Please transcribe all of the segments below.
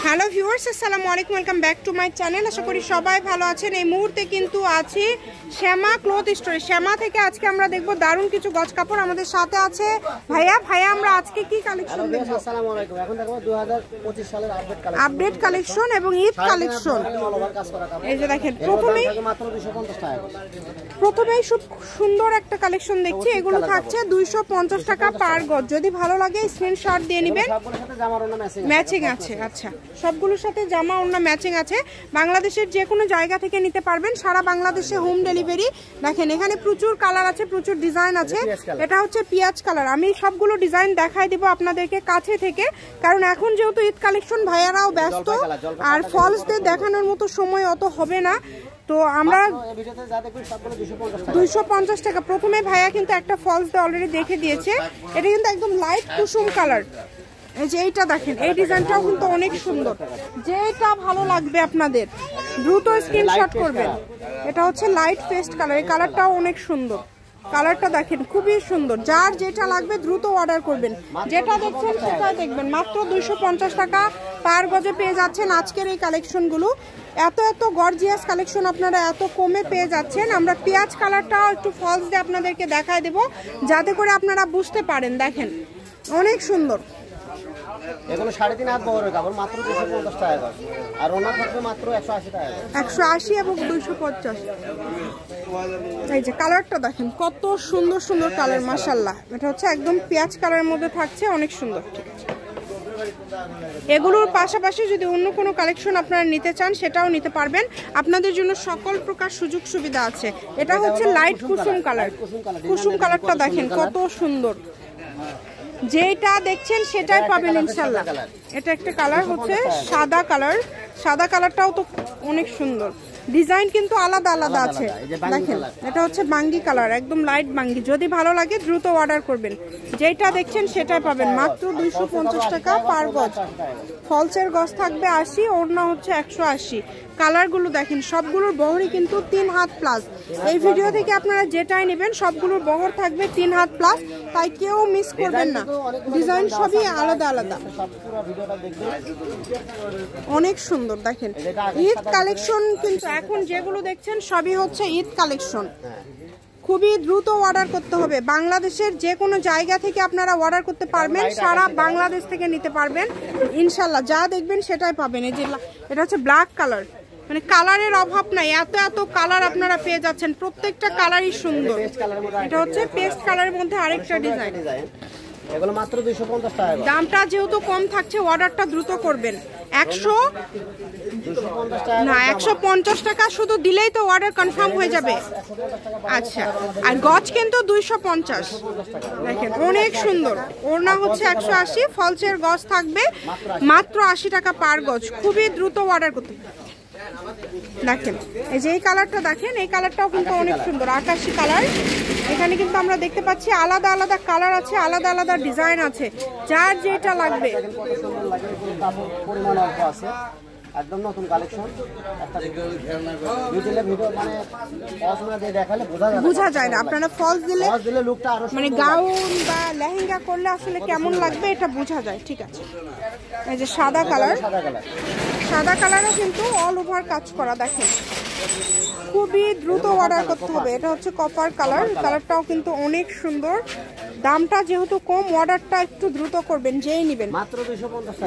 Hello viewers, আসসালামু আলাইকুম, welcome back to my channel. আশা করি সবাই ভালো আছেন। এই মুহূর্তে কিন্তু আছি শ্যামা ক্লথ স্টোরে। শ্যামা থেকে আজকে আমরা দেখব দারুণ কিছু গজ কাপড়। আমাদের সাথে আছে ভাইয়া। আমরা আজকে কি কালেকশন দেখব? আসসালামু আলাইকুম। এখন দেখব 2025 সালের আপডেট কালেকশন এবং ঈদ কালেকশন। এই যে দেখেন, প্রথমেই মাত্র 250 টাকা। প্রথমেই খুব সুন্দর একটা কালেকশন দেখছি। এগুলো থাকছে 250 টাকা পার গজ। যদি ভালো লাগে স্ক্রিনশট দিয়ে নেবেন। সবগুলোর সাথে জামার ওড়না ম্যাচিং আছে। আচ্ছা, সবগুলোর সাথে জামা ওড়না ম্যাচিং আছে। বাংলাদেশের যে কোনো জায়গা থেকে নিতে পারবেন, সারা বাংলাদেশে হোম ডেলিভারি। দেখেন এখানে প্রচুর কালার আছে, প্রচুর ডিজাইন আছে। এটা হচ্ছে পিঁয়াজ কালার। আমি সবগুলো ডিজাইন দেখাই দিব আপনাদেরকে কাছে থেকে, কারণ এখন যেহেতু ঈদ কালেকশন, ভাইয়ারাও ব্যস্ত আর ফলস দিয়ে দেখানোর মতো সময় অত হবে না। তো আমরা 250 টাকা। প্রথমে ভাইয়া কিন্তু একটা ফলস দিয়ে অলরেডি দেখে দিয়েছে। এটা কিন্তু একদম লাইট কুসুম কালার। এই যে এইটা দেখেন, এই ডিজাইনটাও কিন্তু অনেক সুন্দর। যেটা ভালো লাগবে আপনাদের দ্রুত স্ক্রিনশট করবেন। এটা হচ্ছে লাইট পেস্ট কালার। এই কালারটাও অনেক সুন্দর। কালারটা দেখেন খুবই সুন্দর। যার যেটা লাগবে দ্রুত অর্ডার করবেন। যেটা দেখছেন সেটাই দেখবেন। মাত্র 250 টাকা পার গজে পেয়ে যাচ্ছেন আজকের এই কালেকশনগুলো। এত গর্জিয়াস কালেকশন আপনারা এত কমে পেয়ে যাচ্ছেন। আমরা পেঁয়াজ কালারটাও একটু ফলস দিয়ে আপনাদেরকে দেখায় দেব, যাতে করে আপনারা বুঝতে পারেন। দেখেন অনেক সুন্দর। এগুলো 3.5 হাত বহরের কাপড়, মাত্র 250 টাকা। আর ওনা থাকবে মাত্র 180 টাকা। 180 এবং 250। এই যে কালারটা দেখেন কত সুন্দর সুন্দর কালার, মাশাআল্লাহ। এটা হচ্ছে একদম পেঁয়াজ কালারের মধ্যে থাকছে, অনেক সুন্দর। ঠিক আছে, এগুলোর পাশাপাশি যদি অন্য কোনো কালেকশন আপনারা নিতে চান সেটাও নিতে পারবেন। আপনাদের জন্য সকল প্রকার সুযোগ সুবিধা আছে। এটা হচ্ছে লাইট কুসুম কালার। কুসুম কালারটা দেখেন কত সুন্দর। যেটা দেখছেন সেটাই পাবেন ইনশাআল্লাহ। এটা একটা কালার হচ্ছে সাদা কালার। সাদা কালারটাও তো অনেক সুন্দর। ডিজাইন কিন্তু আলাদা আলাদা আছে। দেখেন এটা হচ্ছে বাঙ্গি কালার, একদম লাইট বাঙ্গি। যদি ভালো লাগে দ্রুত অর্ডার করবেন। যেটা দেখছেন সেটাই পাবেন মাত্র 250 টাকা পার গজ। ফলসের গজ থাকবে 80, ওড়না হচ্ছে 180। কালারগুলো দেখেন, সবগুলোর বহরই কিন্তু 3 হাত প্লাস। এই ভিডিও থেকে আপনারা যেটাই নেবেন সবগুলোর বহর থাকবে 3 হাত প্লাস, তাই কেউ মিস করবেন না। ডিজাইন সবই আলাদা আলাদা, অনেক সুন্দর। দেখেন ঈদ কালেকশন কিন্তু এখন যেগুলো দেখছেন সবই হচ্ছে ঈদ কালেকশন। খুবই দ্রুত অর্ডার করতে হবে। বাংলাদেশের যে কোনো জায়গা থেকে আপনারা অর্ডার করতে পারবেন, সারা বাংলাদেশ থেকে নিতে পারবেন ইনশাল্লাহ। যা দেখবেন সেটাই পাবেন। এই যে এটা হচ্ছে ব্ল্যাক কালার, মানে কালারের অভাব নাই। এত কালার আপনারা পেয়ে যাচ্ছেন, প্রত্যেকটা কালারই সুন্দর। এটা হচ্ছে পেস্ট কালারের মধ্যে আরেকটা ডিজাইন। এগুলো মাত্র 250 টাকা। দামটা যেহেতু কম থাকছে, অর্ডারটা দ্রুত করবেন। 150 টাকা শুধু দিলেই তো অর্ডার কনফার্ম হয়ে যাবে। আচ্ছা, আর গজ কিন্তু 250। দেখেন অনেক সুন্দর। ওড়না হচ্ছে 180, ফলসের গজ থাকবে মাত্র 80 টাকা পার গজ। খুবই দ্রুত অর্ডার করতে। দেখেন এই যে এই কালারটা দেখেন, এই কালারটাও কিন্তু অনেক সুন্দর, আকাশি কালার। এখানে কিন্তু আমরা দেখতে পাচ্ছি আলাদা আলাদা কালার আছে, আলাদা আলাদা ডিজাইন আছে। যার যেটা লাগবে। পরিমাণ অল্প আছে, একদম নতুন কালেকশন। একটা ভিডিও মানে পছন্দ দিয়ে দেখালে বোঝা যায় না। আপনারা ফলস দিলে লুকটা আরো মানে গাউন বা লেহেঙ্গা করলে আসলে কেমন লাগবে এটা বোঝা যায়। ঠিক আছে, এই যে সাদা কালার। সাদা কালারও কিন্তু অল ওভার কাজ করা। দেখেন খুবই দ্রুত অর্ডার করতে হবে। এটা হচ্ছে কপার কালার। কালারটাও কিন্তু অনেক সুন্দর। দামটা যেহেতু কম, অর্ডারটা একটু দ্রুত করবেন, যেই নেবেন।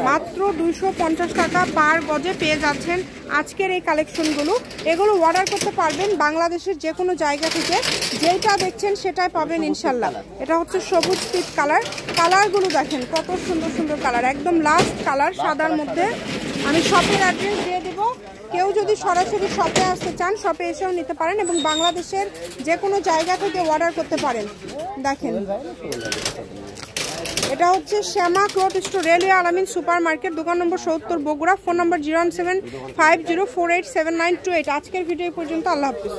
মাত্র 250 টাকা পার গজে পেয়ে যাচ্ছেন আজকের এই কালেকশনগুলো। এগুলো অর্ডার করতে পারবেন বাংলাদেশের যে কোনো জায়গা থেকে। যেটা দেখছেন সেটাই পাবেন ইনশাল্লাহ। এটা হচ্ছে সবুজ পিট কালার। কালারগুলো দেখেন কত সুন্দর সুন্দর কালার, একদম লাস্ট কালার সাদার মধ্যে। আমি শপের অ্যাড্রেস দিয়ে দেব। কেউ যদি সরাসরি শপে আসতে চান, শপে এসেও নিতে পারেন এবং বাংলাদেশের যে কোনো জায়গা থেকে অর্ডার করতে পারেন। দেখেন এটা হচ্ছে শ্যামা ক্লথ স্টোর, রেলওয়ে আলামিন সুপার মার্কেট, দোকান নম্বর 70, বগুড়া। ফোন নম্বর 01750487928। আজকের ভিডিও পর্যন্ত। আল্লাহ হাফিজ।